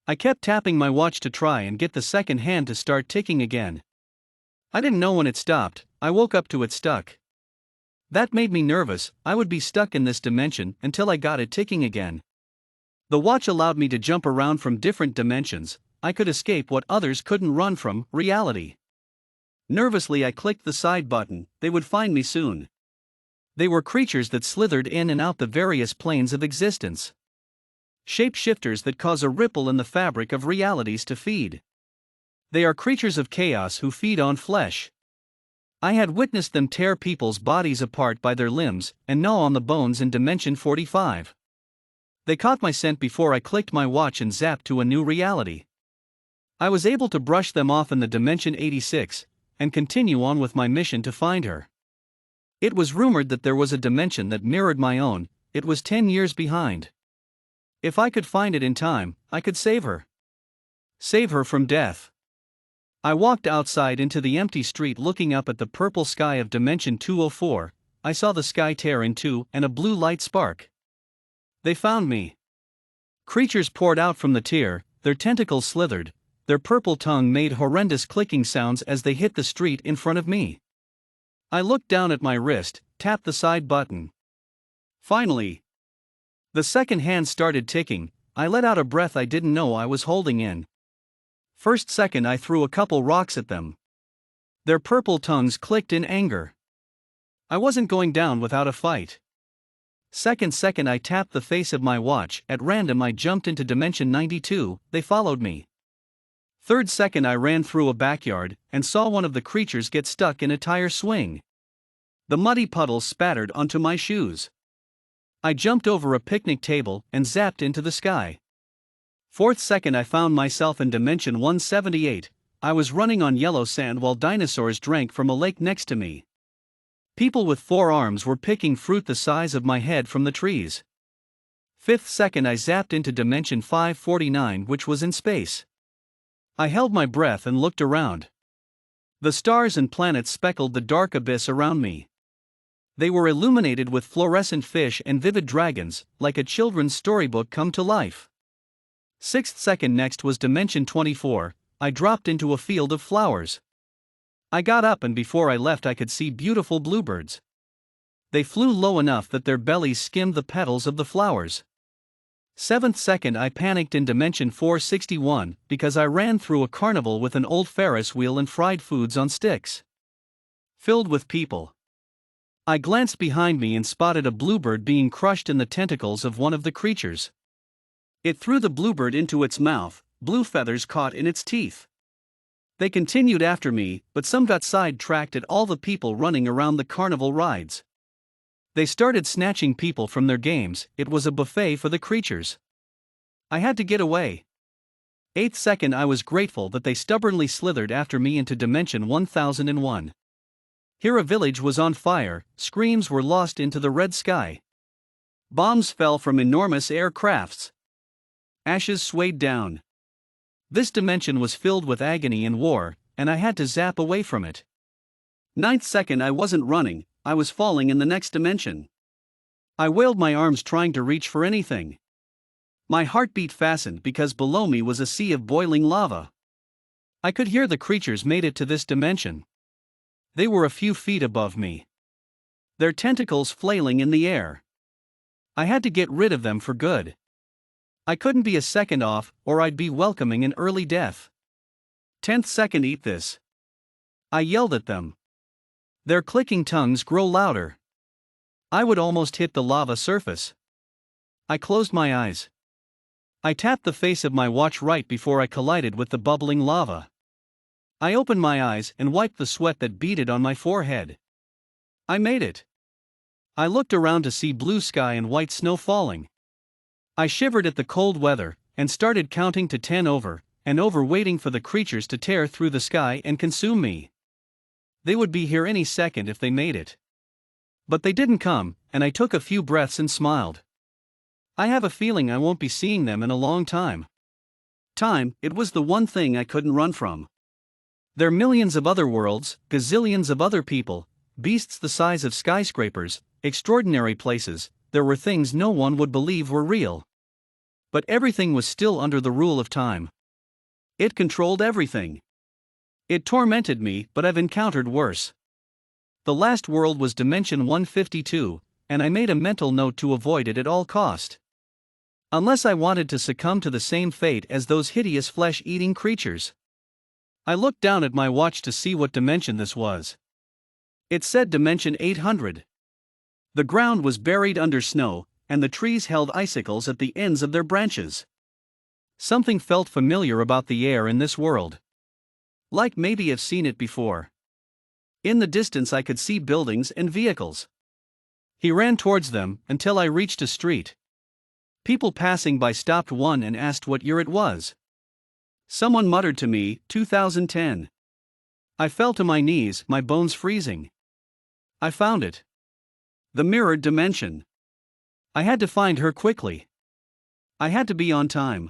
I kept tapping my watch to try and get the second hand to start ticking again. I didn't know when it stopped. I woke up to it stuck. That made me nervous. I would be stuck in this dimension until I got it ticking again. The watch allowed me to jump around from different dimensions. I could escape what others couldn't run from, reality. Nervously I clicked the side button. They would find me soon. They were creatures that slithered in and out the various planes of existence. Shapeshifters that cause a ripple in the fabric of realities to feed. They are creatures of chaos who feed on flesh. I had witnessed them tear people's bodies apart by their limbs and gnaw on the bones in Dimension 45. They caught my scent before I clicked my watch and zapped to a new reality. I was able to brush them off in the Dimension 86 and continue on with my mission to find her. It was rumored that there was a dimension that mirrored my own. It was 10 years behind. If I could find it in time, I could save her. Save her from death. I walked outside into the empty street looking up at the purple sky of Dimension 204. I saw the sky tear in two and a blue light spark. They found me. Creatures poured out from the tear, their tentacles slithered, their purple tongue made horrendous clicking sounds as they hit the street in front of me. I looked down at my wrist, tapped the side button. Finally, the second hand started ticking. I let out a breath I didn't know I was holding in. First second I threw a couple rocks at them. Their purple tongues clicked in anger. I wasn't going down without a fight. Second I tapped the face of my watch. At random I jumped into Dimension 92, they followed me. Third second I ran through a backyard and saw one of the creatures get stuck in a tire swing. The muddy puddles spattered onto my shoes. I jumped over a picnic table and zapped into the sky. Fourth second I found myself in Dimension 178. I was running on yellow sand while dinosaurs drank from a lake next to me. People with 4 arms were picking fruit the size of my head from the trees. Fifth second I zapped into Dimension 549, which was in space. I held my breath and looked around. The stars and planets speckled the dark abyss around me. They were illuminated with fluorescent fish and vivid dragons, like a children's storybook come to life. Sixth second next was Dimension 24, I dropped into a field of flowers. I got up and before I left I could see beautiful bluebirds. They flew low enough that their bellies skimmed the petals of the flowers. Seventh second I panicked in Dimension 461 because I ran through a carnival with an old Ferris wheel and fried foods on sticks. Filled with people. I glanced behind me and spotted a bluebird being crushed in the tentacles of one of the creatures. It threw the bluebird into its mouth, blue feathers caught in its teeth. They continued after me, but some got sidetracked at all the people running around the carnival rides. They started snatching people from their games. It was a buffet for the creatures. I had to get away. Eighth second I was grateful that they stubbornly slithered after me into Dimension 1001. Here a village was on fire, screams were lost into the red sky. Bombs fell from enormous aircrafts. Ashes swayed down. This dimension was filled with agony and war, and I had to zap away from it. Ninth second I wasn't running, I was falling in the next dimension. I wailed my arms trying to reach for anything. My heartbeat fastened because below me was a sea of boiling lava. I could hear the creatures made it to this dimension. They were a few feet above me. Their tentacles flailing in the air. I had to get rid of them for good. I couldn't be a second off, or I'd be welcoming an early death. 10th second eat this. I yelled at them. Their clicking tongues grow louder. I would almost hit the lava surface. I closed my eyes. I tapped the face of my watch right before I collided with the bubbling lava. I opened my eyes and wiped the sweat that beaded on my forehead. I made it. I looked around to see blue sky and white snow falling. I shivered at the cold weather, and started counting to 10 over, and over waiting for the creatures to tear through the sky and consume me. They would be here any second if they made it. But they didn't come, and I took a few breaths and smiled. I have a feeling I won't be seeing them in a long time. Time, it was the one thing I couldn't run from. There are millions of other worlds, gazillions of other people, beasts the size of skyscrapers, extraordinary places. There were things no one would believe were real. But everything was still under the rule of time. It controlled everything. It tormented me, but I've encountered worse. The last world was Dimension 152, and I made a mental note to avoid it at all cost. Unless I wanted to succumb to the same fate as those hideous flesh-eating creatures. I looked down at my watch to see what dimension this was. It said Dimension 800. The ground was buried under snow, and the trees held icicles at the ends of their branches. Something felt familiar about the air in this world. Like maybe I've seen it before. In the distance I could see buildings and vehicles. He ran towards them until I reached a street. People passing by stopped one and asked what year it was. Someone muttered to me, 2010. I fell to my knees, my bones freezing. I found it. The mirrored dimension. I had to find her quickly. I had to be on time.